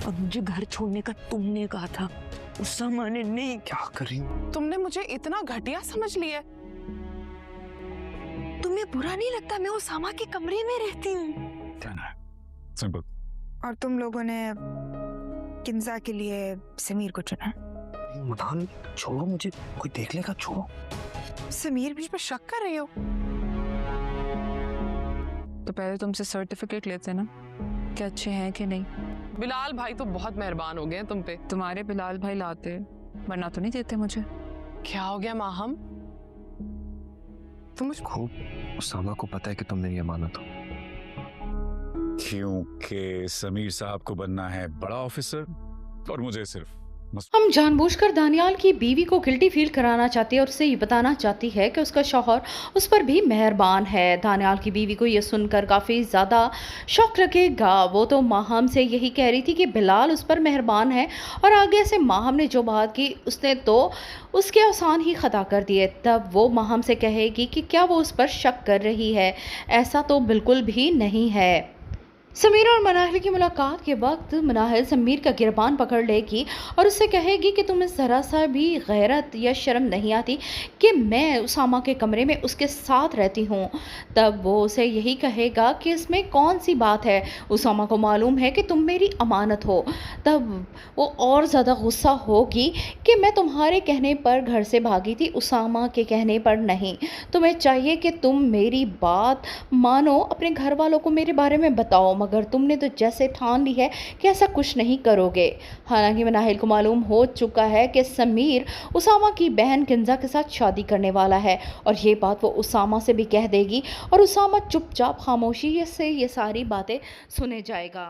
और मुझे घर छोड़ने का तुमने कहा था, उसामा ने नहीं। क्या कर रही हो? तुमने मुझे इतना घटिया समझ लिया? तुम्हें बुरा नहीं लगता मैं उसामा के कमरे में रहती हूँ? सिंपल। और तुम लोगों ने किंजा के लिए समीर को चुना? मदान छोड़ो, मुझे कोई देख लेगा, छोड़ो। समीर बीच में शक कर रही हो? तो पहले तुमसे सर्टिफिकेट लेते ना कि अच्छे हैं कि नहीं। बिलाल भाई तो बहुत मेहरबान हो गए तुम पे। तुम्हारे बिलाल भाई लाते, वरना तो नहीं देते मुझे। क्या हो गया माहम? तुम मुझ खूब उसामा को पता है कि तुमने ये माना था। क्योंकि समीर साहब को बनना है बड़ा ऑफिसर और मुझे सिर्फ हम जानबूझकर दानियाल की बीवी को गिल्टी फील कराना चाहती है और उसे ये बताना चाहती है कि उसका शौहर उस पर भी मेहरबान है। दानियाल की बीवी को ये सुनकर काफ़ी ज़्यादा शौक लगेगा। वो तो माहम से यही कह रही थी कि बिलाल उस पर मेहरबान है, और आगे से माहम ने जो बात की उसने तो उसके आसान ही ख़ता कर दिए। तब वो माहम से कहेगी कि क्या वो उस पर शक कर रही है? ऐसा तो बिल्कुल भी नहीं है। समीर और मनाहिल की मुलाकात के वक्त मनाहिल समीर का गिरबान पकड़ लेगी और उससे कहेगी कि तुम्हें ज़रा सा भी गैरत या शर्म नहीं आती कि मैं उसामा के कमरे में उसके साथ रहती हूँ। तब वो उसे यही कहेगा कि इसमें कौन सी बात है, उसामा को मालूम है कि तुम मेरी अमानत हो। तब वो और ज़्यादा गुस्सा होगी कि मैं तुम्हारे कहने पर घर से भागी थी, उसामा के कहने पर नहीं। तुम्हें चाहिए कि तुम मेरी बात मानो, अपने घर वालों को मेरे बारे में बताओ, मगर तुमने तो जैसे ठान ली है कि ऐसा कुछ नहीं करोगे। हालांकि मनाहिल को मालूम हो चुका है कि समीर उसामा की बहन किंजा के साथ शादी करने वाला है, और ये बात वो उसामा से भी कह देगी और उसामा चुपचाप खामोशी से ये सारी बातें सुने जाएगा।